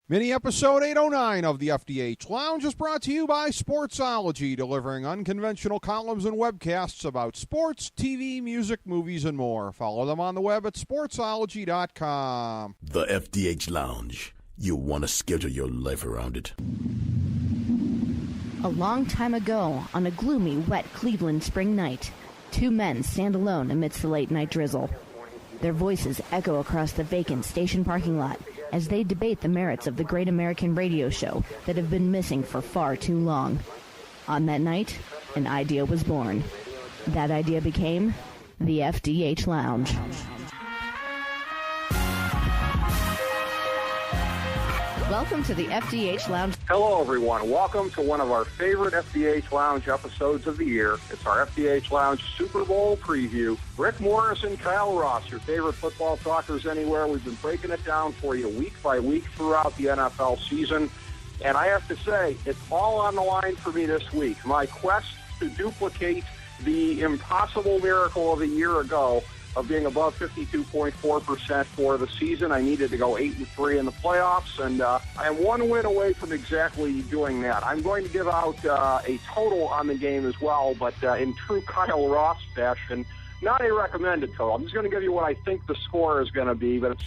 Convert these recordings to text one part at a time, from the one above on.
Mini episode 809 of the FDH Lounge is brought to you by Sportsology, delivering unconventional columns and webcasts about sports, TV, music, movies, and more. Follow them on the web at sportsology.com. The FDH Lounge. You want to schedule your life around it. A long time ago, on a gloomy, wet Cleveland spring night, two men stand alone amidst the late-night drizzle. Their voices echo across the vacant station parking lot as they debate the merits of the great American radio show that have been missing for far too long. On that night, an idea was born. That idea became the FDH Lounge. Welcome to the FDH Lounge. Hello, everyone. Welcome to one of our favorite FDH Lounge episodes of the year. It's our FDH Lounge Super Bowl preview. Rick Morris and Kyle Ross, your favorite football talkers anywhere. We've been breaking it down for you week by week throughout the NFL season. And I have to say, it's all on the line for me this week. My quest to duplicate the impossible miracle of a year ago of being above 52.4% for the season. I needed to go 8-3 in the playoffs, and I am one win away from exactly doing that. I'm going to give out a total on the game as well, but in true Kyle Ross fashion, not a recommended total. I'm just going to give you what I think the score is going to be, but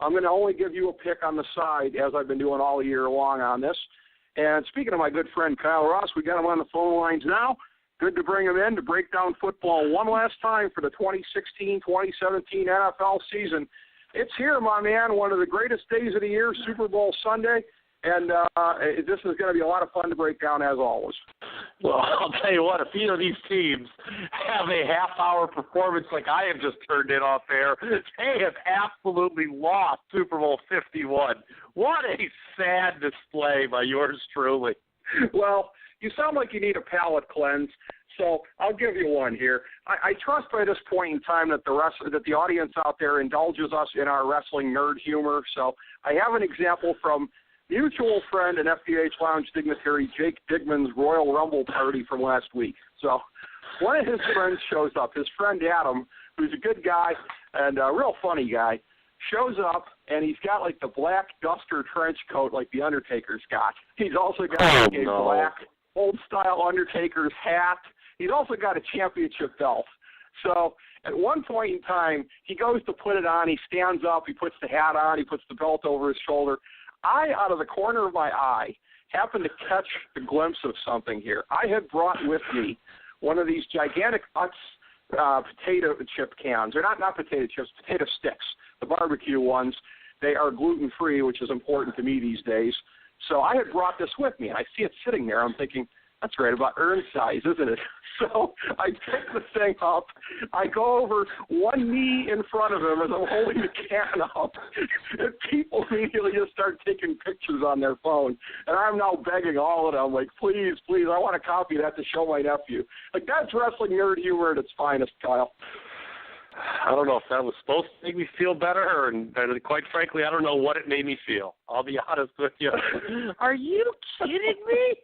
I'm going to only give you a pick on the side, as I've been doing all year long on this. And speaking of my good friend Kyle Ross, we got him on the phone lines now. Good to bring him in to break down football one last time for the 2016-2017 NFL season. It's here, my man, one of the greatest days of the year, Super Bowl Sunday, and this is going to be a lot of fun to break down as always. Well, I'll tell you what, if either of these teams have a half-hour performance like I have just turned in off air, they have absolutely lost Super Bowl 51. What a sad display by yours truly. Well, you sound like you need a palate cleanse, so I'll give you one here. I trust by this point in time that the audience out there indulges us in our wrestling nerd humor. So I have an example from mutual friend and FDH Lounge dignitary Jake Digman's Royal Rumble party from last week. So one of his friends shows up. His friend Adam, who's a good guy and a real funny guy, shows up, and he's got like the black duster trench coat like the Undertaker's got. He's also got a black old-style Undertaker's hat. He's also got a championship belt. So at one point in time, he goes to put it on. He stands up. He puts the hat on. He puts the belt over his shoulder. I, out of the corner of my eye, happened to catch a glimpse of something here. I had brought with me one of these gigantic Utz potato chip cans. They're not potato chips, potato sticks, the barbecue ones. They are gluten-free, which is important to me these days. So I had brought this with me, and I see it sitting there. I'm thinking, that's right about urn size, isn't it? So I pick the thing up. I go over one knee in front of him as I'm holding the can up. And people immediately just start taking pictures on their phone. And I'm now begging all of them, like, please, I want a copy of that to show my nephew. Like, that's wrestling nerd humor at its finest, Kyle. I don't know if that was supposed to make me feel better, and quite frankly, I don't know what it made me feel. I'll be honest with you. Are you kidding me?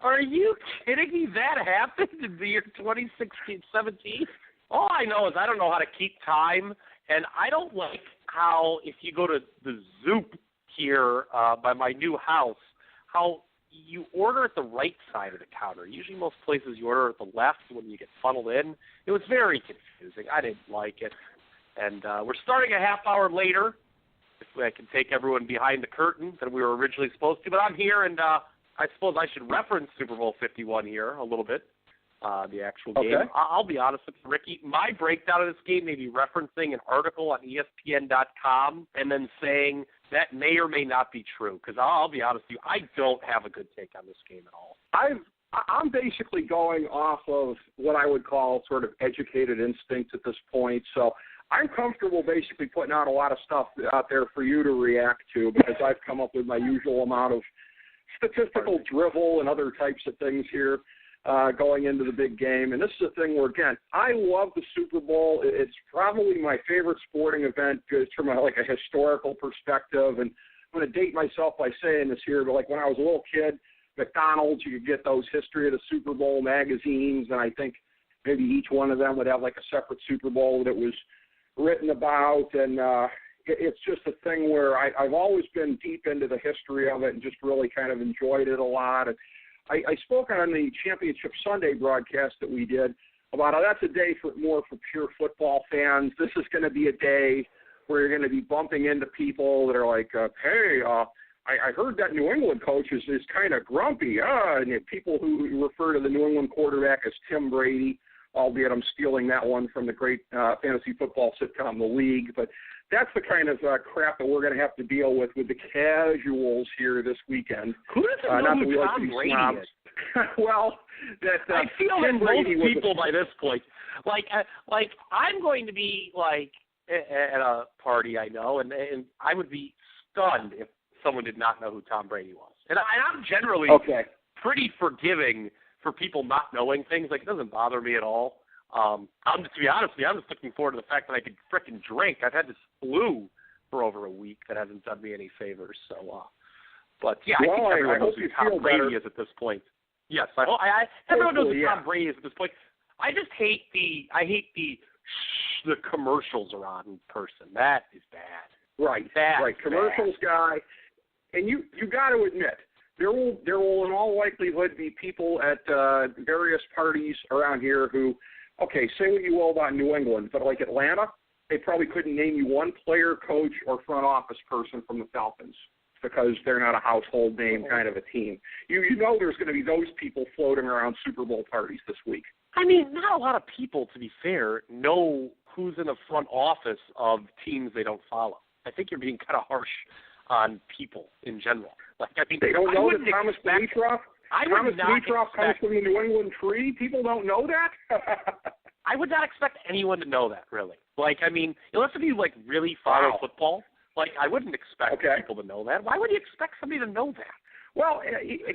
Are you kidding me? That happened in the year 2016-17? All I know is I don't know how to keep time, and I don't like how if you go to the Zoop here by my new house, how you order at the right side of the counter. Usually most places you order at the left when you get funneled in. It was very confusing. I didn't like it. And we're starting a half hour later, if I can take everyone behind the curtain than we were originally supposed to. But I'm here, and I suppose I should reference Super Bowl 51 here a little bit, the actual game. Okay. I'll be honest with you, Ricky. My breakdown of this game may be referencing an article on ESPN.com and then saying that may or may not be true, because I'll be honest with you, I don't have a good take on this game at all. I'm basically going off of what I would call sort of educated instinct at this point, so I'm comfortable basically putting out a lot of stuff out there for you to react to, because I've come up with my usual amount of statistical drivel and other types of things here going into the big game. And this is a thing where, again, I love the Super Bowl. It's probably my favorite sporting event just from a historical perspective. And I'm going to date myself by saying this here, but like when I was a little kid, McDonald's, you could get those History of the Super Bowl magazines, and I think maybe each one of them would have like a separate Super Bowl that it was written about. And it's just a thing where I've always been deep into the history of it and just really kind of enjoyed it a lot. And I spoke on the Championship Sunday broadcast that we did about how that's a day more for pure football fans. This is going to be a day where you're going to be bumping into people that are like, hey, I heard that New England coach is kind of grumpy. And people who refer to the New England quarterback as Tim Brady, albeit I'm stealing that one from the great fantasy football sitcom The League. But that's the kind of crap that we're going to have to deal with the casuals here this weekend. Who doesn't know who Tom Brady is? Well, I feel Tim that Brady most people by this point, like I'm going to be like at a party I know, and I would be stunned if someone did not know who Tom Brady was. And I'm generally pretty forgiving for people not knowing things. Like, it doesn't bother me at all. To be honest with you, I'm just looking forward to the fact that I could frickin' drink. I've had this flu for over a week that hasn't done me any favors. So, but yeah, I think everyone knows who Tom Brady is at this point. Yes, everyone knows who Tom Brady is at this point. I just hate the commercials are on in person. That is bad. Right. Commercials guy, and you got to admit, there will in all likelihood be people at various parties around here who, okay, say what you will about New England, but like Atlanta, they probably couldn't name you one player, coach, or front office person from the Falcons because they're not a household name kind of a team. You know there's going to be those people floating around Super Bowl parties this week. I mean, not a lot of people, to be fair, know who's in the front office of teams they don't follow. I think you're being kind of harsh on people in general. Like, I mean, they don't know that Thomas Dimitroff comes from the New England tree? People don't know that? I would not expect anyone to know that, really. Like, I mean, unless if you, like, really follow football, like, I wouldn't expect people to know that. Why would you expect somebody to know that? Well,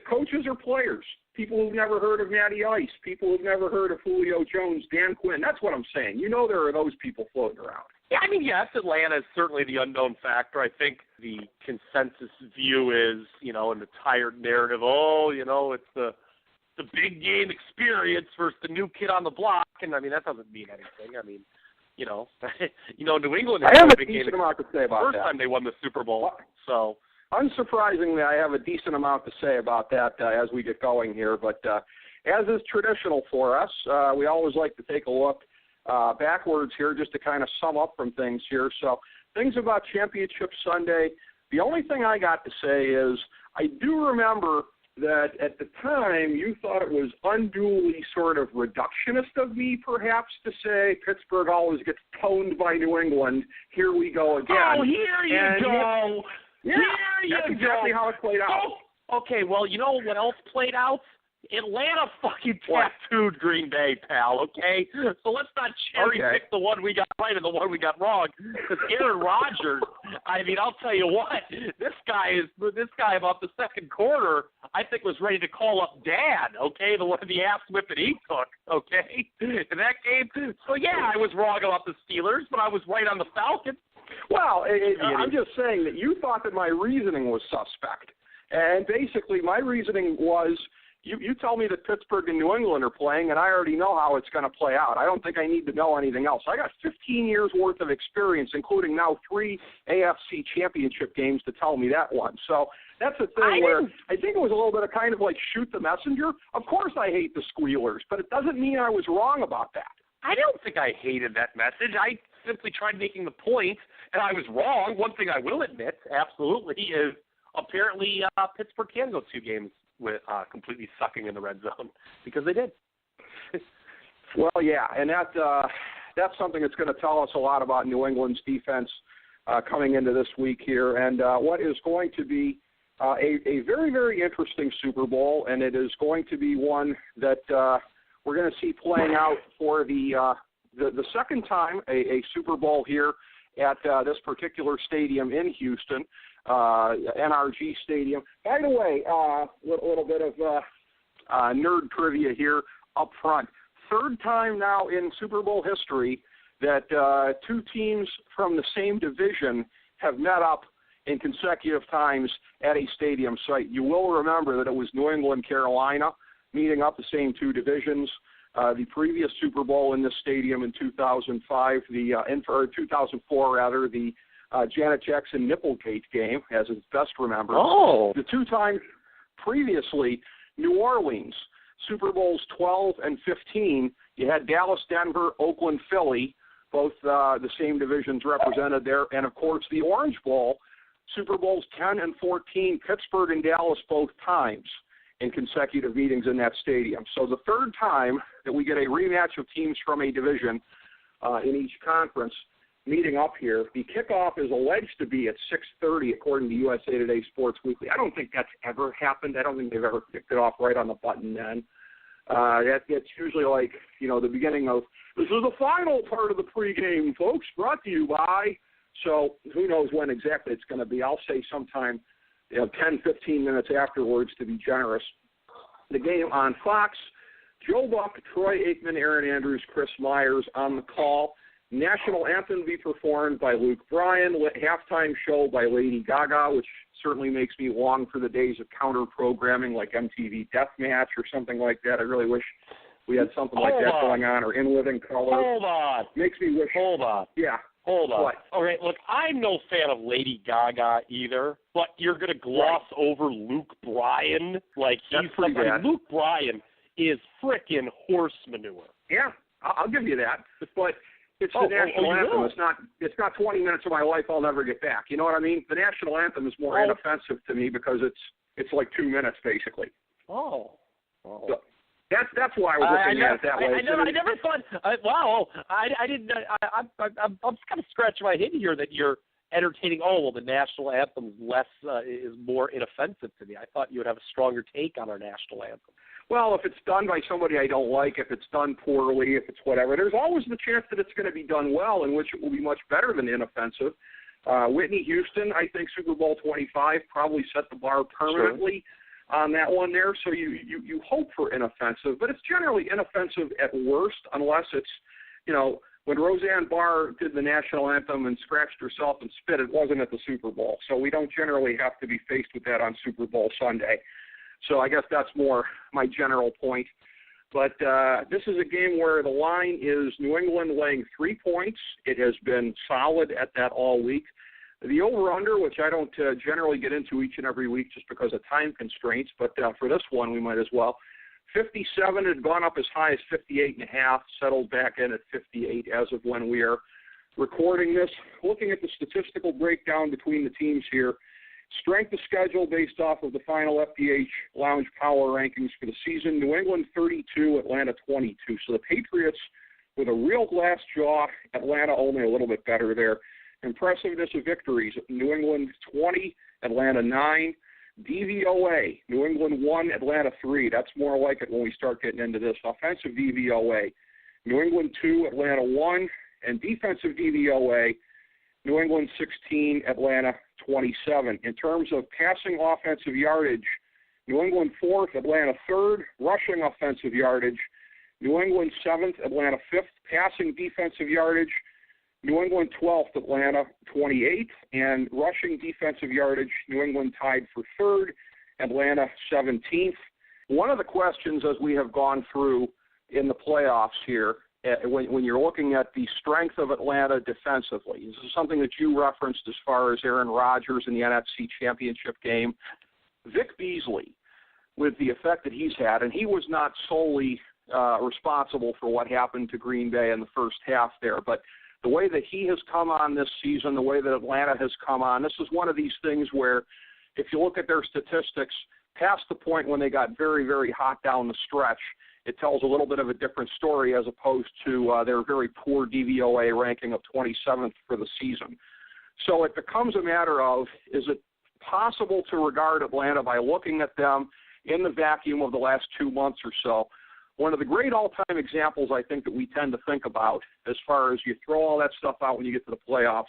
coaches or players, people who've never heard of Matty Ice, people who've never heard of Julio Jones, Dan Quinn. That's what I'm saying. You know there are those people floating around. Yeah, I mean, yes, Atlanta is certainly the unknown factor. I think the consensus view is, you know, in the tired narrative, it's the big game experience versus the new kid on the block. And, I mean, that doesn't mean anything. I mean, New England has a big game amount to say about first time they won the Super Bowl. So, unsurprisingly, I have a decent amount to say about that as we get going here. But as is traditional for us, we always like to take a look backwards here just to kind of sum up from things here. So things about Championship Sunday, the only thing I got to say is I do remember that at the time you thought it was unduly sort of reductionist of me perhaps to say Pittsburgh always gets toned by New England. Here we go again. Oh, here you go. That's exactly how it played out. Oh, okay, well, you know what else played out? Atlanta fucking tattooed Green Bay, pal, okay? So let's not cherry-pick the one we got right and the one we got wrong. Because Aaron Rodgers, I mean, I'll tell you what, this guy about the second quarter, I think was ready to call up Dad, okay? The one of the ass whipping he took, okay? In that game. So, yeah, I was wrong about the Steelers, but I was right on the Falcons. Well, I'm just saying that you thought that my reasoning was suspect. And basically my reasoning was, you tell me that Pittsburgh and New England are playing, and I already know how it's going to play out. I don't think I need to know anything else. I got 15 years' worth of experience, including now 3 AFC championship games to tell me that one. So that's the thing where I think it was a little bit of kind of like shoot the messenger. Of course I hate the Squealers, but it doesn't mean I was wrong about that. I don't think I hated that message. I simply tried making the point, and I was wrong. One thing I will admit, absolutely, is apparently Pittsburgh can go 2 games with completely sucking in the red zone because they did. Well, yeah, and that's something that's going to tell us a lot about New England's defense coming into this week here, and what is going to be a very, very interesting Super Bowl, and it is going to be one that we're going to see playing out for the second time a Super Bowl here at this particular stadium in Houston. NRG Stadium. By the way, a little bit of nerd trivia here up front. Third time now in Super Bowl history that 2 teams from the same division have met up in consecutive times at a stadium site. You will remember that it was New England, Carolina, meeting up the same 2 divisions. The previous Super Bowl in this stadium in 2005, 2004 rather, the Janet Jackson Nipplegate game, as is best remembered. Oh. The 2 times previously, New Orleans, Super Bowls 12 and 15, you had Dallas, Denver, Oakland, Philly, both the same divisions represented there. And, of course, the Orange Bowl, Super Bowls 10 and 14, Pittsburgh and Dallas both times in consecutive meetings in that stadium. So the 3rd time that we get a rematch of teams from a division in each conference meeting up here. The kickoff is alleged to be at 6:30, according to USA Today Sports Weekly. I don't think that's ever happened. I don't think they've ever kicked it off right on the button then. It's usually like, the beginning of, this is the final part of the pregame, folks, brought to you by. So who knows when exactly it's going to be. I'll say sometime 10, 15 minutes afterwards to be generous. The game on Fox, Joe Buck, Troy Aikman, Aaron Andrews, Chris Myers on the call. National anthem to be performed by Luke Bryan. Halftime show by Lady Gaga, which certainly makes me long for the days of counter-programming like MTV Deathmatch or something like that. I really wish we had something like that going on, or In Living Color. Hold on. Makes me wish. Hold on. Yeah. Hold on. What? All right, look, I'm no fan of Lady Gaga either, but you're going to gloss over Luke Bryan like he's pretty bad. Luke Bryan is frickin' horse manure. Yeah, I'll give you that. But it's the national anthem. It's not 20 minutes of my life I'll never get back. You know what I mean? The national anthem is more inoffensive to me because it's like 2 minutes basically. Oh. So that's why I was looking at it that way. I never thought. Wow. I didn't. I'm just kind of scratching my head here that you're entertaining. Oh well, the national anthem is more inoffensive to me. I thought you would have a stronger take on our national anthem. Well, if it's done by somebody I don't like, if it's done poorly, if it's whatever, there's always the chance that it's going to be done well, in which it will be much better than inoffensive. Whitney Houston, I think Super Bowl 25 probably set the bar permanently on that one there. So you hope for inoffensive, but it's generally inoffensive at worst, unless it's, when Roseanne Barr did the national anthem and scratched herself and spit, it wasn't at the Super Bowl. So we don't generally have to be faced with that on Super Bowl Sunday. So I guess that's more my general point. But this is a game where the line is New England laying 3 points. It has been solid at that all week. The over-under, which I don't generally get into each and every week just because of time constraints, but for this one we might as well. 57 had gone up as high as 58.5, settled back in at 58 as of when we are recording this. Looking at the statistical breakdown between the teams here, strength of schedule based off of the final FDH Lounge power rankings for the season. New England 32, Atlanta 22. So the Patriots with a real glass jaw, Atlanta only a little bit better there. Impressiveness of victories, New England 20, Atlanta 9. DVOA, New England 1, Atlanta 3. That's more like it when we start getting into this. Offensive DVOA, New England 2, Atlanta 1. And defensive DVOA, New England 16, Atlanta 27. In terms of passing offensive yardage, New England 4th, Atlanta 3rd. Rushing offensive yardage, New England 7th, Atlanta 5th. Passing defensive yardage, New England 12th, Atlanta 28th. And rushing defensive yardage, New England tied for 3rd, Atlanta 17th. One of the questions as we have gone through in the playoffs here, when you're looking at the strength of Atlanta defensively, this is something that you referenced as far as Aaron Rodgers in the NFC Championship game. Vic Beasley, with the effect that he's had, and he was not solely responsible for what happened to Green Bay in the first half there, but the way that he has come on this season, the way that Atlanta has come on, this is one of these things where if you look at their statistics, past the point when they got very, very hot down the stretch, it tells a little bit of a different story as opposed to their very poor DVOA ranking of 27th for the season. So it becomes a matter of, is it possible to regard Atlanta by looking at them in the vacuum of the last 2 months or so? One of the great all-time examples I think that we tend to think about as far as you throw all that stuff out when you get to the playoffs,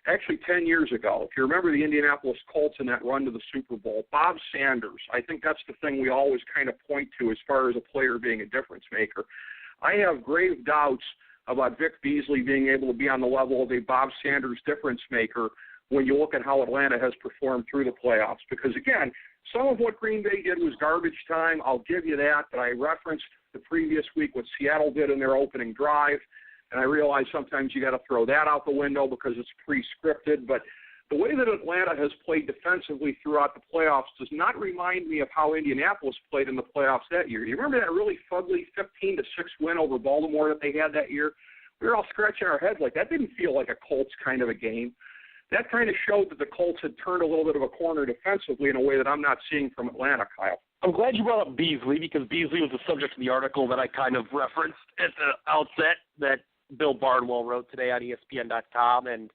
actually 10 years ago, if you remember the Indianapolis Colts in that run to the Super Bowl, Bob Sanders, I think that's the thing we always kind of point to as far as a player being a difference maker. I have grave doubts about Vic Beasley being able to be on the level of a Bob Sanders difference maker when you look at how Atlanta has performed through the playoffs. Because, again, some of what Green Bay did was garbage time. I'll give you that, but I referenced the previous week what Seattle did in their opening drive. and I realize sometimes you got to throw that out the window because it's pre-scripted, but the way that Atlanta has played defensively throughout the playoffs does not remind me of how Indianapolis played in the playoffs that year. You remember that really fugly 15-6 win over Baltimore that they had that year? We were all scratching our heads like that didn't feel like a Colts kind of a game. That kind of showed that the Colts had turned a little bit of a corner defensively in a way that I'm not seeing from Atlanta, Kyle. I'm glad you brought up Beasley because Beasley was the subject of the article that I kind of referenced at the outset that Bill Barnwell wrote today on ESPN.com, and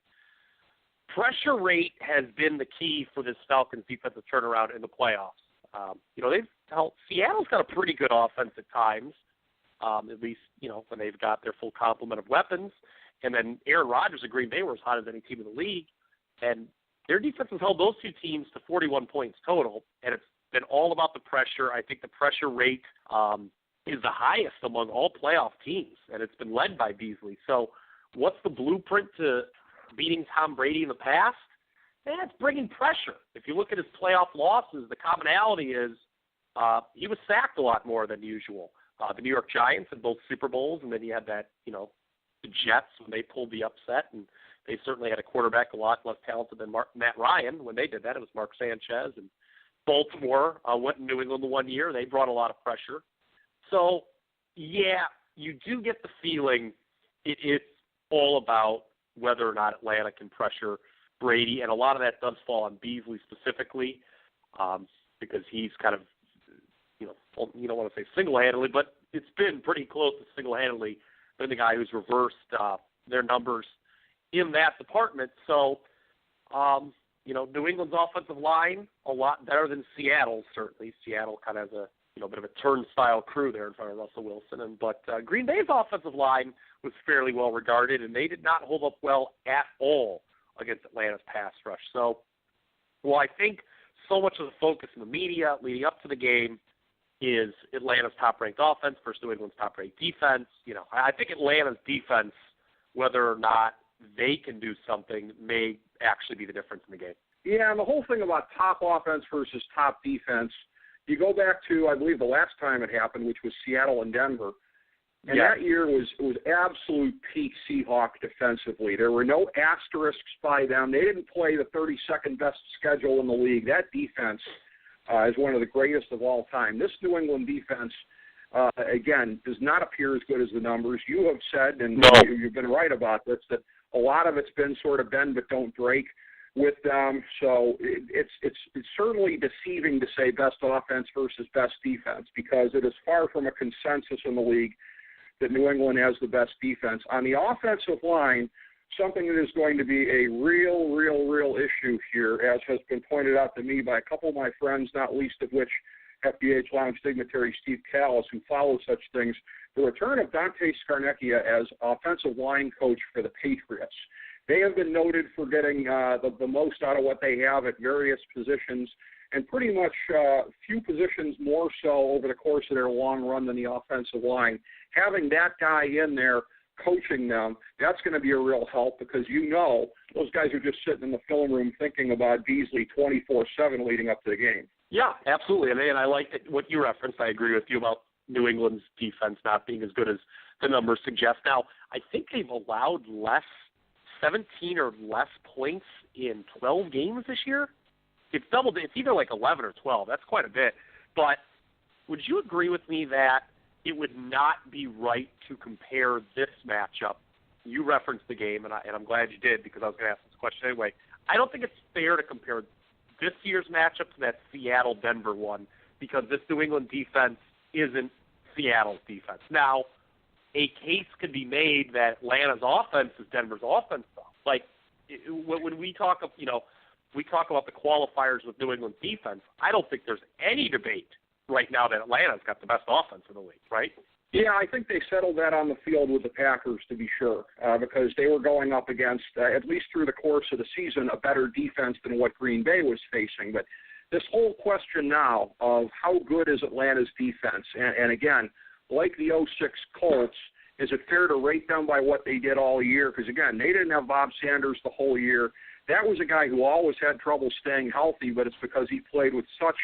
pressure rate has been the key for this Falcons defensive turnaround in the playoffs. Seattle's got a pretty good offense at times, at least, when they've got their full complement of weapons. And then Aaron Rodgers of Green Bay were as hot as any team in the league. And their defense has held those two teams to 41 points total, and it's been all about the pressure. I think the pressure rate is the highest among all playoff teams, and it's been led by Beasley. So what's the blueprint to beating Tom Brady in the past? It's bringing pressure. If you look at his playoff losses, the commonality is he was sacked a lot more than usual. The New York Giants in both Super Bowls, and then you had that, the Jets when they pulled the upset, and they certainly had a quarterback a lot less talented than Matt Ryan. When they did that, it was Mark Sanchez. And Baltimore went to New England the one year. They brought a lot of pressure. So, yeah, you do get the feeling it is all about whether or not Atlanta can pressure Brady, and a lot of that does fall on Beasley specifically because he's kind of, you don't want to say single-handedly, but it's been pretty close to single-handedly been the guy who's reversed their numbers in that department. So, New England's offensive line, a lot better than Seattle's, certainly. Seattle kind of has a bit of a turnstile crew there in front of Russell Wilson. But Green Bay's offensive line was fairly well regarded, and they did not hold up well at all against Atlanta's pass rush. So, I think so much of the focus in the media leading up to the game is Atlanta's top-ranked offense versus New England's top-ranked defense. I think Atlanta's defense, whether or not they can do something, may actually be the difference in the game. Yeah, and the whole thing about top offense versus top defense, you go back to, I believe, the last time it happened, which was Seattle and Denver. And that year was absolute peak Seahawk defensively. There were no asterisks by them. They didn't play the 32nd best schedule in the league. That defense is one of the greatest of all time. This New England defense, again, does not appear as good as the numbers. You have said, and you've been right about this, that a lot of it's been sort of bend but don't break with them. So it's certainly deceiving to say best offense versus best defense because it is far from a consensus in the league that New England has the best defense. On the offensive line, something that is going to be a real issue here, as has been pointed out to me by a couple of my friends, not least of which FDH Lounge dignitary Steve Callis, who follows such things, the return of Dante Scarnecchia as offensive line coach for the Patriots. They have been noted for getting the most out of what they have at various positions, and pretty much few positions more so over the course of their long run than the offensive line. Having that guy in there coaching them, that's going to be a real help because those guys are just sitting in the film room thinking about Beasley 24/7 leading up to the game. Yeah, absolutely. And I like what you referenced. I agree with you about New England's defense not being as good as the numbers suggest. Now, I think they've allowed 17 or less points in 12 games this year. It's doubled. It's either like 11 or 12. That's quite a bit. But would you agree with me that it would not be right to compare this matchup? You referenced the game, and I'm glad you did because I was going to ask this question anyway. I don't think it's fair to compare this year's matchup to that Seattle-Denver one because this New England defense isn't Seattle's defense. Now, a case could be made that Atlanta's offense is Denver's offense, though. Like, when we talk of, we talk about the qualifiers with New England's defense, I don't think there's any debate right now that Atlanta's got the best offense in the league, right? Yeah, I think they settled that on the field with the Packers, to be sure, because they were going up against, at least through the course of the season, a better defense than what Green Bay was facing. But this whole question now of how good is Atlanta's defense, and again, like the 06 Colts, is it fair to rate them by what they did all year? Because, again, they didn't have Bob Sanders the whole year. That was a guy who always had trouble staying healthy, but it's because he played with such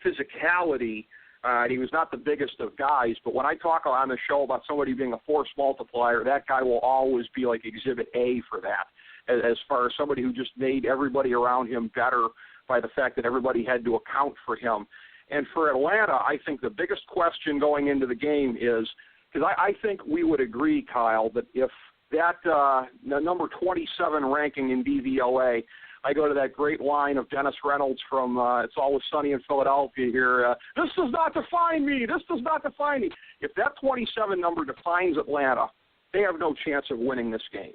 physicality And he was not the biggest of guys, but when I talk on the show about somebody being a force multiplier, that guy will always be like Exhibit A for that, as far as somebody who just made everybody around him better by the fact that everybody had to account for him. And for Atlanta, I think the biggest question going into the game is, because I think we would agree, Kyle, that if that number 27 ranking in DVOA, I go to that great line of Dennis Reynolds from It's Always Sunny in Philadelphia here, this does not define me, this does not define me. If that 27 number defines Atlanta, they have no chance of winning this game.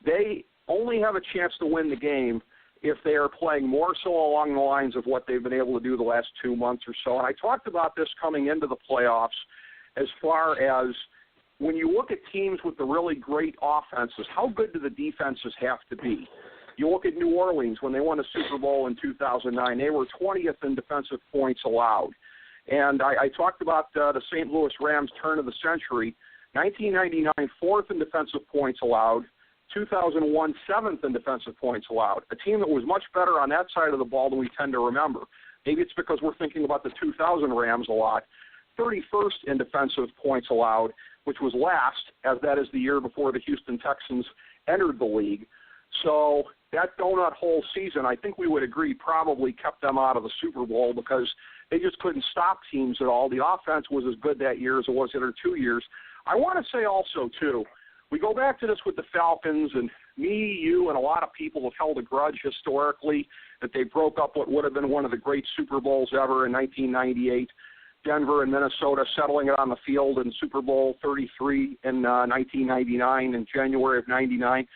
They only have a chance to win the game if they are playing more so along the lines of what they've been able to do the last 2 months or so. And I talked about this coming into the playoffs as far as when you look at teams with the really great offenses, how good do the defenses have to be? You look at New Orleans when they won the Super Bowl in 2009. They were 20th in defensive points allowed. And I talked about the St. Louis Rams' turn of the century. 1999, 4th in defensive points allowed. 2001, 7th in defensive points allowed. A team that was much better on that side of the ball than we tend to remember. Maybe it's because we're thinking about the 2000 Rams a lot. 31st in defensive points allowed, which was last, as that is the year before the Houston Texans entered the league. So that donut hole season, I think we would agree, probably kept them out of the Super Bowl because they just couldn't stop teams at all. The offense was as good that year as it was the other 2 years. I want to say also, too, we go back to this with the Falcons, and me, you, and a lot of people have held a grudge historically that they broke up what would have been one of the great Super Bowls ever in 1998. Denver and Minnesota settling it on the field in Super Bowl 33 in 1999 in January of 99.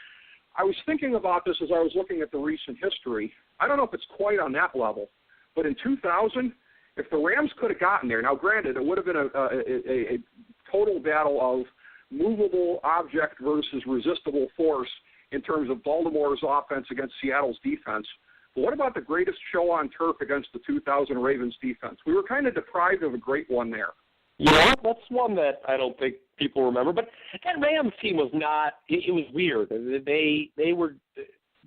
I was thinking about this as I was looking at the recent history. I don't know if it's quite on that level, but in 2000, if the Rams could have gotten there, now granted, it would have been a total battle of movable object versus resistible force in terms of Baltimore's offense against Seattle's defense. But what about the greatest show on turf against the 2000 Ravens defense? We were kind of deprived of a great one there. Yeah, that's one that I don't think people remember. But that Rams team was not. It was weird. They were.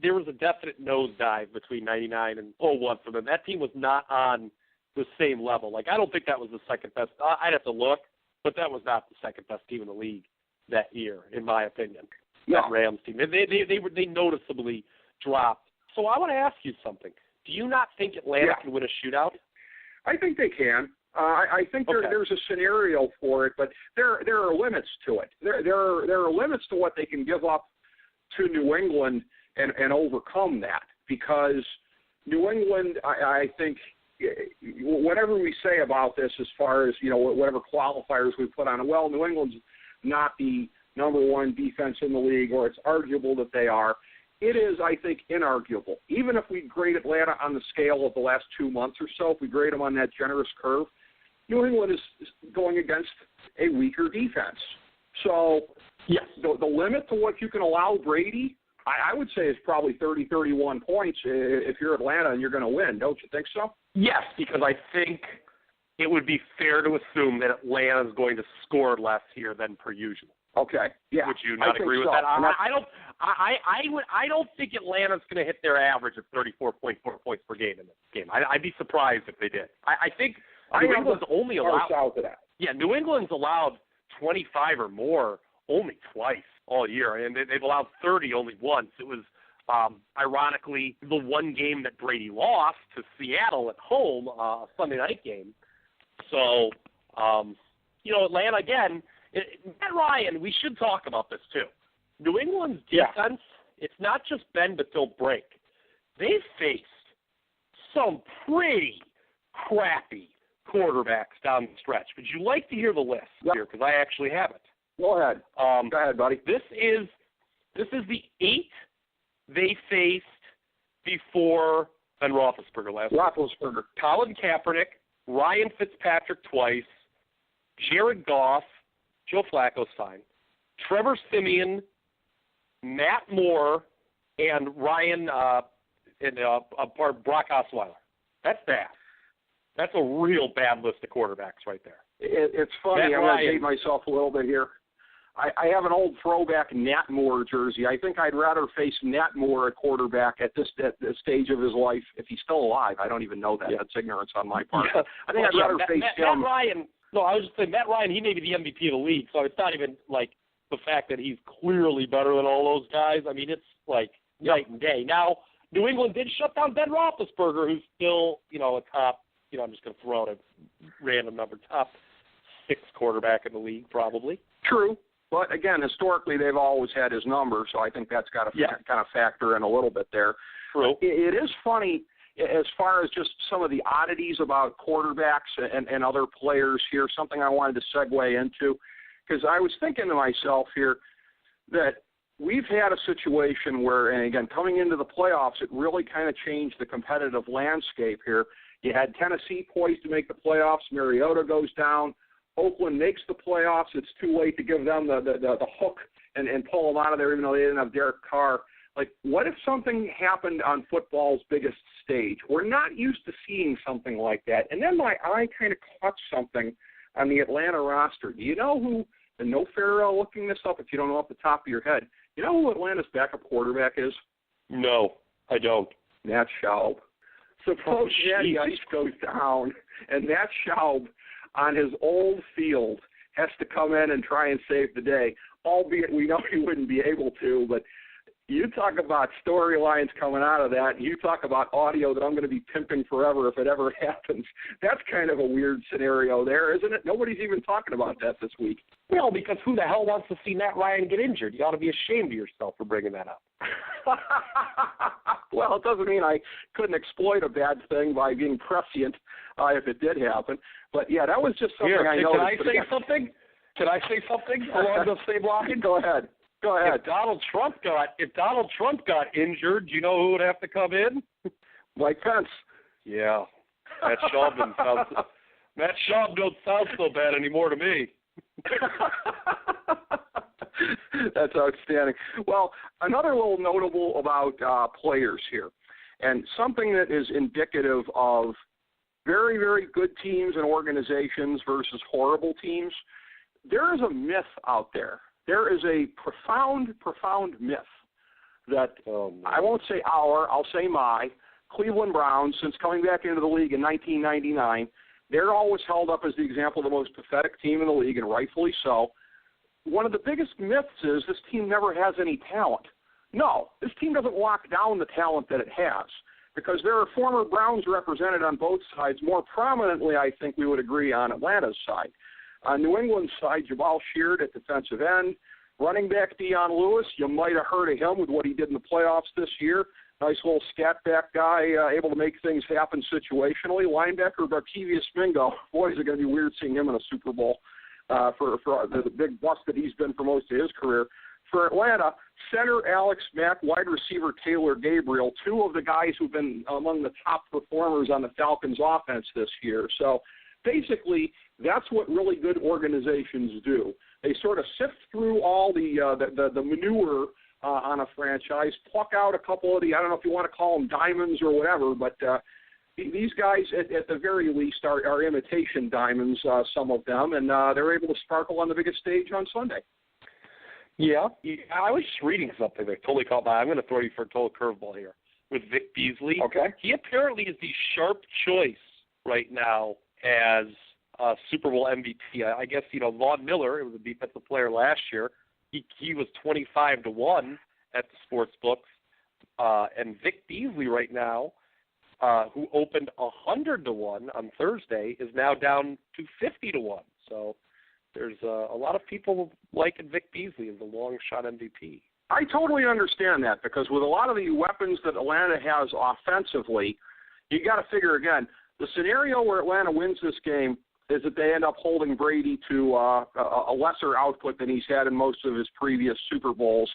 There was a definite nosedive between '99 and 01 for them. That team was not on the same level. Like I don't think that was the second best. I'd have to look, but that was not the second best team in the league that year, in my opinion. No. That Rams team. They noticeably dropped. So I want to ask you something. Do you not think Atlanta can win a shootout? I think they can. I think there's a scenario for it, but there are limits to it. There are limits to what they can give up to New England and overcome that, because New England, I think, whatever we say about this as far as, whatever qualifiers we put on it, well, New England's not the number one defense in the league, or it's arguable that they are. It is, I think, inarguable. Even if we grade Atlanta on the scale of the last 2 months or so, if we grade them on that generous curve, New England is going against a weaker defense. So yes, the limit to what you can allow Brady, I would say, is probably 30, 31 points if you're Atlanta and you're going to win. Don't you think so? Yes, because I think it would be fair to assume that Atlanta is going to score less here than per usual. Okay. Yeah. Would you not agree with that? I don't think Atlanta's going to hit their average of 34.4 points per game in this game. I'd be surprised if they did. I think New England's only allowed. Yeah, New England's allowed 25 or more only twice all year, and they've allowed 30 only once. It was ironically the one game that Brady lost to Seattle at home, a Sunday night game. So, Atlanta again. Matt Ryan, we should talk about this too. New England's defense, it's not just bend but don't break. They've faced some pretty crappy quarterbacks down the stretch. Would you like to hear the list here? Because I actually have it. Go ahead. Go ahead, buddy. This is the 8 they faced before Ben Roethlisberger last week. Colin Kaepernick, Ryan Fitzpatrick twice, Jared Goff, Joe Flacco's fine, Trevor Siemian, Matt Moore, and Ryan Brock Osweiler. That's bad. That's a real bad list of quarterbacks right there. It's funny. I'm going to date myself a little bit here. I have an old throwback Nat Moore jersey. I think I'd rather face Nat Moore at quarterback at this stage of his life, if he's still alive. I don't even know that. That's ignorance on my part. I think I'd rather face him. Matt Ryan. No, I was just saying Matt Ryan. He may be the MVP of the league, so it's not even like the fact that he's clearly better than all those guys. I mean, it's like night and day. Now, New England did shut down Ben Roethlisberger, who's still, a top. I'm just going to throw out a random number, top 6 quarterback in the league, probably. True. But, again, historically, they've always had his number, so I think that's got to kind of factor in a little bit there. True. It is funny as far as just some of the oddities about quarterbacks and other players here, something I wanted to segue into, because I was thinking to myself here that we've had a situation where, and again, coming into the playoffs, it really kind of changed the competitive landscape here. You had Tennessee poised to make the playoffs. Mariota goes down. Oakland makes the playoffs. It's too late to give them the hook and pull them out of there, even though they didn't have Derek Carr. Like, what if something happened on football's biggest stage? We're not used to seeing something like that. And then my eye kind of caught something on the Atlanta roster. Do you know who, and no fair looking this up if you don't know off the top of your head, you know who Atlanta's backup quarterback is? No, I don't. Nat Schaub. Suppose Natty Ice goes down, and Nat Schaub on his old field has to come in and try and save the day, albeit we know he wouldn't be able to, but you talk about storylines coming out of that, and you talk about audio that I'm going to be pimping forever if it ever happens. That's kind of a weird scenario there, isn't it? Nobody's even talking about that this week. Well, because who the hell wants to see Matt Ryan get injured? You ought to be ashamed of yourself for bringing that up. Well, it doesn't mean I couldn't exploit a bad thing by being prescient if it did happen. But, yeah, that was just something I noticed. Can I say something along the same line? Go ahead. If Donald Trump got injured, do you know who would have to come in? Mike Pence. Yeah. Matt Schaub don't sound so bad anymore to me. That's outstanding. Well, another little notable about players here, and something that is indicative of very, very good teams and organizations versus horrible teams, there is a myth out there. There is a profound, profound myth that I won't say I'll say my Cleveland Browns, since coming back into the league in 1999, they're always held up as the example of the most pathetic team in the league, and rightfully so. One of the biggest myths is this team never has any talent. No, this team doesn't lock down the talent that it has, because there are former Browns represented on both sides. More prominently, I think we would agree, on Atlanta's side. On New England's side, Jabal Sheard at defensive end. Running back Dion Lewis, you might have heard of him with what he did in the playoffs this year. Nice little scat back guy, able to make things happen situationally. Linebacker Barkevius Mingo. Boy, is it going to be weird seeing him in a Super Bowl for the big bust that he's been for most of his career. For Atlanta, center Alex Mack, wide receiver Taylor Gabriel, two of the guys who've been among the top performers on the Falcons' offense this year. So basically, that's what really good organizations do. They sort of sift through all the manure on a franchise, pluck out a couple of I don't know if you want to call them diamonds or whatever, but these guys, at the very least, are imitation diamonds, some of them, and they're able to sparkle on the biggest stage on Sunday. Yeah. I was just reading something that totally caught my eye. I'm going to throw you for a total curveball here with Vic Beasley. Okay. He apparently is the sharp choice right now as Super Bowl MVP. I guess, Vaughn Miller, it was a defensive player last year, he was 25-1 at the sports books. And Vic Beasley right now, who opened 100-1 on Thursday, is now down to 50-1. So there's a lot of people liking Vic Beasley as a long shot MVP. I totally understand that, because with a lot of the weapons that Atlanta has offensively, you got to figure again, the scenario where Atlanta wins this game is that they end up holding Brady to a lesser output than he's had in most of his previous Super Bowls.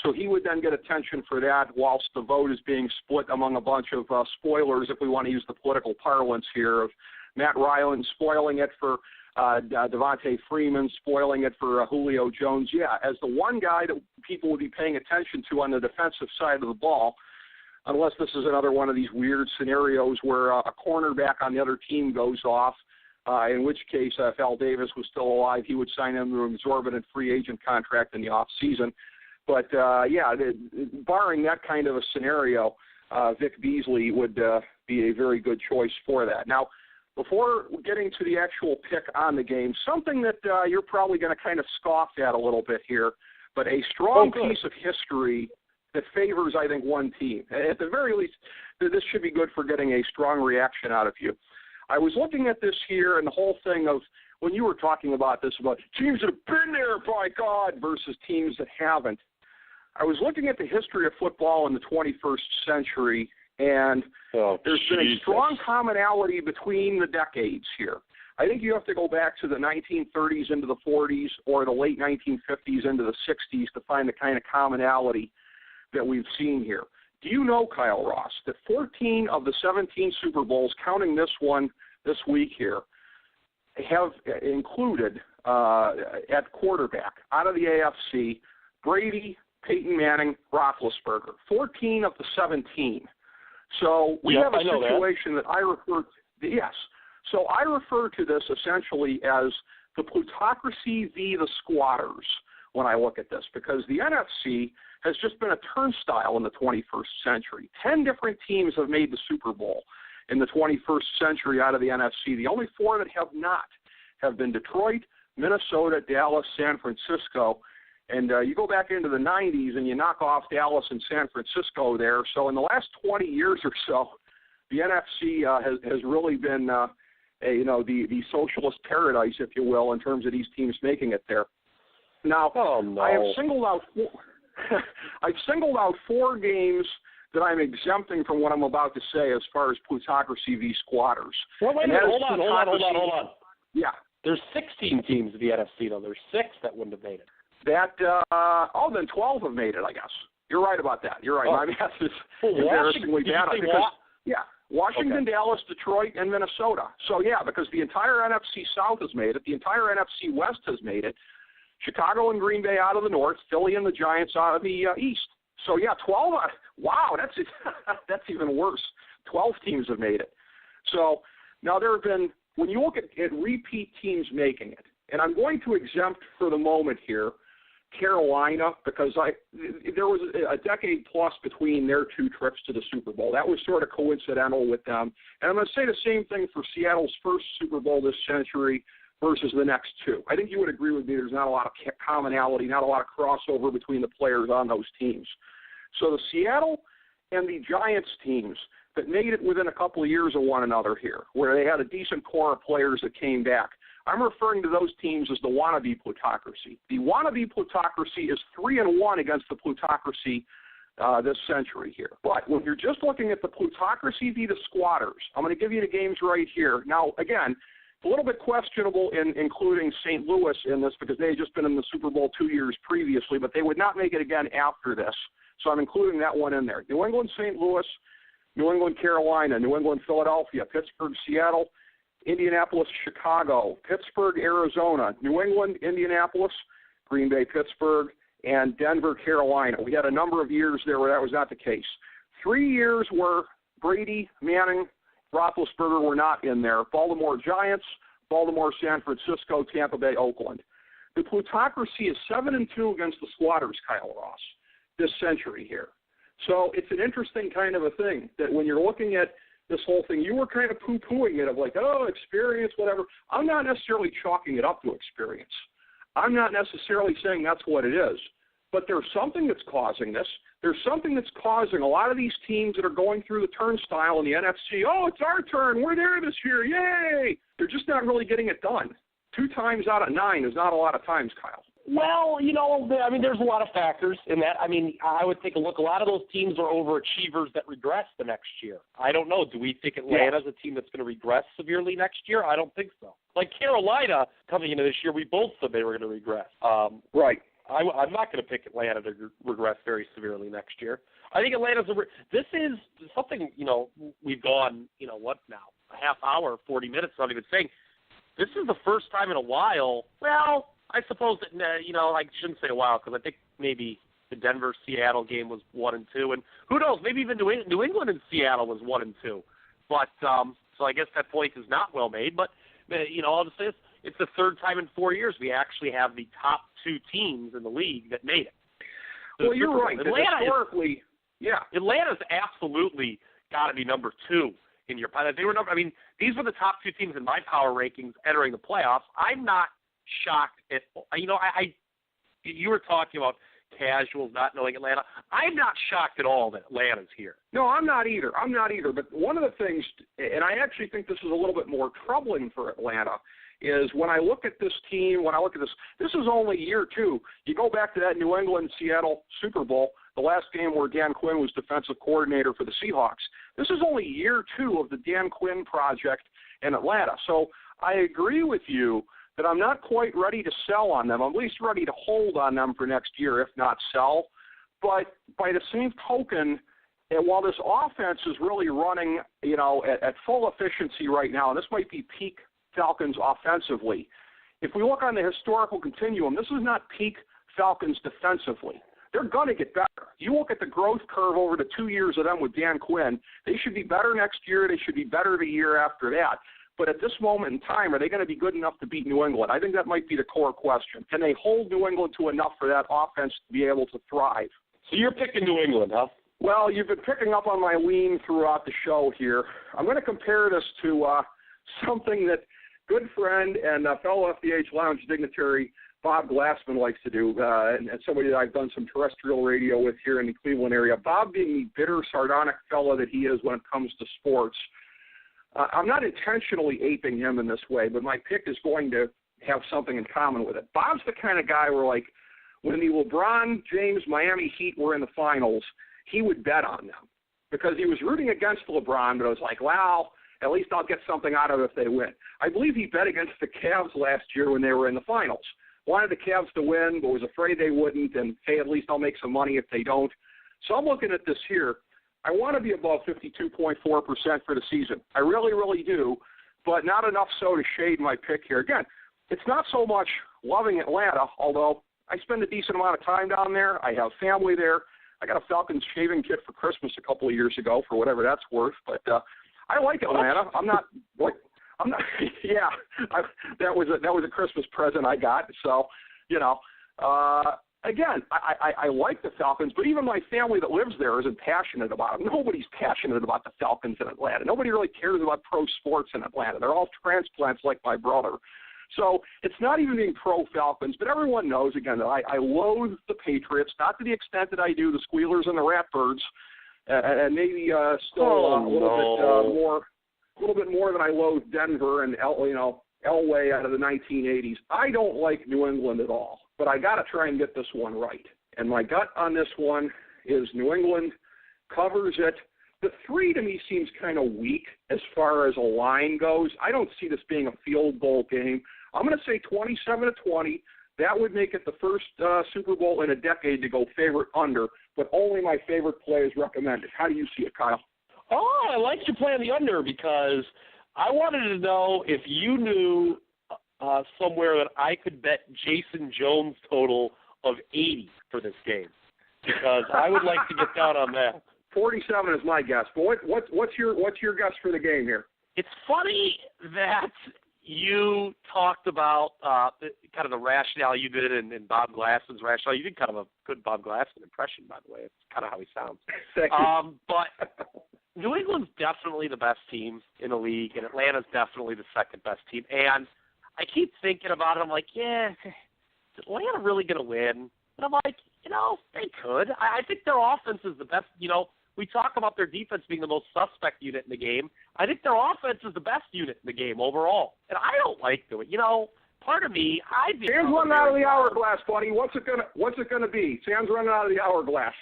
So he would then get attention for that, whilst the vote is being split among a bunch of spoilers, if we want to use the political parlance here, of Matt Ryan spoiling it for Devontae Freeman, spoiling it for Julio Jones. Yeah, as the one guy that people would be paying attention to on the defensive side of the ball, unless this is another one of these weird scenarios where a cornerback on the other team goes off. in which case if Al Davis was still alive, he would sign him to an exorbitant free agent contract in the off season. But, barring that kind of a scenario, Vic Beasley would be a very good choice for that. Now, before getting to the actual pick on the game, something that you're probably going to kind of scoff at a little bit here, but a strong piece of history that favors, I think, one team. At the very least, this should be good for getting a strong reaction out of you. I was looking at this here and the whole thing of when you were talking about this, about teams that have been there, by God, versus teams that haven't. I was looking at the history of football in the 21st century, and there's been a strong commonality between the decades here. I think you have to go back to the 1930s into the 40s or the late 1950s into the 60s to find the kind of commonality that we've seen here. Do you know, Kyle Ross, that 14 of the 17 Super Bowls, counting this one this week here, have included at quarterback out of the AFC, Brady, Peyton Manning, Roethlisberger, 14 of the 17. So we have a situation that I refer to, yes. So I refer to this essentially as the plutocracy v. the squatters when I look at this, because the NFC has just been a turnstile in the 21st century. 10 different teams have made the Super Bowl in the 21st century out of the NFC. The only 4 that have not have been Detroit, Minnesota, Dallas, San Francisco. And you go back into the 90s and you knock off Dallas and San Francisco there. So in the last 20 years or so, the NFC has really been, the socialist paradise, if you will, in terms of these teams making it there. Now, I have singled out I've singled out 4 games that I'm exempting from what I'm about to say as far as plutocracy v. squatters. Well, wait a minute, hold on. Yeah. There's 16 teams in the NFC, though. There's 6 that wouldn't have made it. Then 12 have made it, I guess. You're right about that. You're right. My math is embarrassingly bad. Washington, Dallas, Detroit, and Minnesota. So, because the entire NFC South has made it. The entire NFC West has made it. Chicago and Green Bay out of the North. Philly and the Giants out of the East. So, 12. Wow, that's even worse. 12 teams have made it. So, now there have been, when you look at repeat teams making it, and I'm going to exempt for the moment here Carolina, because there was a decade plus between their 2 trips to the Super Bowl. That was sort of coincidental with them. And I'm going to say the same thing for Seattle's first Super Bowl this century versus the next 2. I think you would agree with me there's not a lot of commonality, not a lot of crossover between the players on those teams. So the Seattle and the Giants teams that made it within a couple of years of one another here, where they had a decent core of players that came back, I'm referring to those teams as the wannabe plutocracy. The wannabe plutocracy is 3-1 against the plutocracy this century here. But when you're just looking at the plutocracy v. the squatters, I'm going to give you the games right here. Now, again, a little bit questionable in including St. Louis in this because they had just been in the Super Bowl 2 years previously, but they would not make it again after this. So I'm including that one in there. New England, St. Louis, New England, Carolina, New England, Philadelphia, Pittsburgh, Seattle, Indianapolis, Chicago, Pittsburgh, Arizona, New England, Indianapolis, Green Bay, Pittsburgh, and Denver, Carolina. We had a number of years there where that was not the case. 3 years where Brady, Manning, Roethlisberger were not in there. Baltimore Giants, Baltimore, San Francisco, Tampa Bay, Oakland. The plutocracy is 7-2 against the squatters, Kyle Ross, this century here. So it's an interesting kind of a thing that when you're looking at this whole thing, you were kind of poo-pooing it of like, oh, experience, whatever. I'm not necessarily chalking it up to experience. I'm not necessarily saying that's what it is. But there's something that's causing this. There's something that's causing a lot of these teams that are going through the turnstile in the NFC, oh, it's our turn. We're there this year. Yay! They're just not really getting it done. 2 times out of 9 is not a lot of times, Kyle. Well, there's a lot of factors in that. I would take a look. A lot of those teams are overachievers that regress the next year. I don't know. Do we think Atlanta's a team that's going to regress severely next year? I don't think so. Like Carolina, coming into this year, we both said they were going to regress. Right. I'm not going to pick Atlanta to regress very severely next year. I think Atlanta's this is something, we've gone, what now, a half hour, 40 minutes, not even saying. This is the first time in a while, well, I suppose that, I shouldn't say a while because I think maybe the Denver-Seattle game was 1-2. And who knows, maybe even New England and Seattle was 1-2. But so I guess that point is not well made. But I'll just say this. It's the third time in 4 years we actually have the top 2 teams in the league that made it. Well, you're right. Historically, Atlanta's absolutely got to be number 2 in your – they were these were the top 2 teams in my power rankings entering the playoffs. I'm not shocked at – you were talking about casuals not knowing Atlanta. I'm not shocked at all that Atlanta's here. No, I'm not either. But one of the things – and I actually think this is a little bit more troubling for Atlanta – is when I look at this team, this is only year 2. You go back to that New England-Seattle Super Bowl, the last game where Dan Quinn was defensive coordinator for the Seahawks. This is only year 2 of the Dan Quinn project in Atlanta. So I agree with you that I'm not quite ready to sell on them. I'm at least ready to hold on them for next year, if not sell. But by the same token, and while this offense is really running, at full efficiency right now, and this might be peak Falcons offensively. If we look on the historical continuum, this is not peak Falcons defensively. They're going to get better. You look at the growth curve over the 2 years of them with Dan Quinn, they should be better next year. They should be better the year after that. But at this moment in time, are they going to be good enough to beat New England? I think that might be the core question. Can they hold New England to enough for that offense to be able to thrive? So you're picking New England, huh? Well, you've been picking up on my lean throughout the show here. I'm going to compare this to something that good friend and fellow FDH Lounge dignitary Bob Glassman likes to do, and somebody that I've done some terrestrial radio with here in the Cleveland area. Bob being the bitter, sardonic fellow that he is when it comes to sports, I'm not intentionally aping him in this way, but my pick is going to have something in common with it. Bob's the kind of guy where, like, when the LeBron James Miami Heat were in the finals, he would bet on them because he was rooting against LeBron, but it was like, wow, at least I'll get something out of it if they win. I believe he bet against the Cavs last year when they were in the finals. Wanted the Cavs to win, but was afraid they wouldn't, and, hey, at least I'll make some money if they don't. So I'm looking at this here. I want to be above 52.4% for the season. I really, really do, but not enough so to shade my pick here. Again, it's not so much loving Atlanta, although I spend a decent amount of time down there. I have family there. I got a Falcons shaving kit for Christmas a couple of years ago, for whatever that's worth, but I like Atlanta. Yeah, that was a Christmas present I got. So, again, I like the Falcons, but even my family that lives there isn't passionate about them. Nobody's passionate about the Falcons in Atlanta. Nobody really cares about pro sports in Atlanta. They're all transplants like my brother. So it's not even being pro-Falcons, but everyone knows, again, that I loathe the Patriots, not to the extent that I do the Squealers and the Ratbirds, and maybe still a little bit more than I loathe Denver and Elway out of the 1980s. I don't like New England at all, but I got to try and get this one right. And my gut on this one is New England covers it. The 3 to me seems kind of weak as far as a line goes. I don't see this being a field goal game. I'm going to say 27-20. That would make it the first Super Bowl in a decade to go favorite under, but only my favorite play is recommended. How do you see it, Kyle? Oh, I like you playing the under because I wanted to know if you knew somewhere that I could bet Jason Jones total of 80 for this game because I would like to get down on that. 47 is my guess. But what's your guess for the game here? It's funny that you talked about kind of the rationale you did in Bob Glassman's rationale. You did kind of a good Bob Glassman impression, by the way. It's kind of how he sounds. Thank you. But New England's definitely the best team in the league, and Atlanta's definitely the second best team. And I keep thinking about it. I'm like, yeah, is Atlanta really going to win? And I'm like, they could. I think their offense is the best. We talk about their defense being the most suspect unit in the game. I think their offense is the best unit in the game overall. And I don't like doing it. Part of me, Sam's running out of the hourglass, buddy. What's it gonna be? Sam's running out of the hourglass.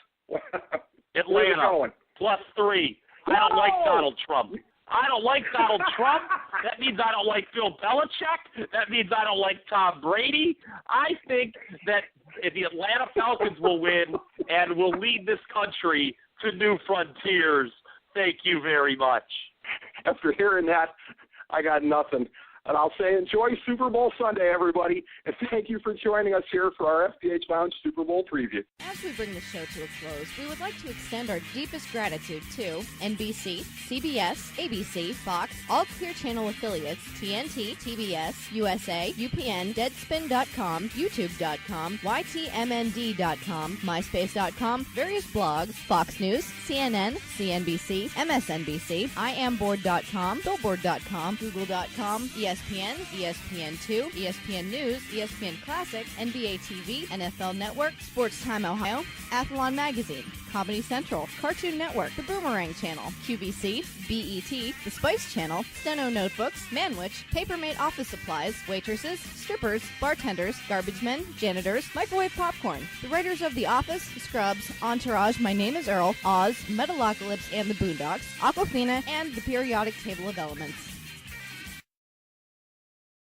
Atlanta, +3. I don't like Donald Trump. I don't like Donald Trump. That means I don't like Bill Belichick. That means I don't like Tom Brady. I think that the Atlanta Falcons will win and will lead this country to new frontiers. Thank you very much. After hearing that, I got nothing. And I'll say enjoy Super Bowl Sunday, everybody, and thank you for joining us here for our FDH Lounge Super Bowl preview. As we bring the show to a close, we would like to extend our deepest gratitude to NBC, CBS, ABC, Fox, all Clear Channel affiliates, TNT, TBS, USA, UPN, Deadspin.com, YouTube.com, YTMND.com, MySpace.com, various blogs, Fox News, CNN, CNBC, MSNBC, IamBoard.com, Billboard.com, Google.com, ESPN, ESPN2, ESPN News, ESPN Classic, NBA TV, NFL Network, Sports Time Ohio, Athlon Magazine, Comedy Central, Cartoon Network, The Boomerang Channel, QVC, BET, The Spice Channel, Steno Notebooks, Manwich, Papermate Office Supplies, waitresses, strippers, bartenders, garbage men, janitors, microwave popcorn, the writers of The Office, Scrubs, Entourage, My Name is Earl, Oz, Metalocalypse and the Boondocks, Aquafina, and the Periodic Table of Elements.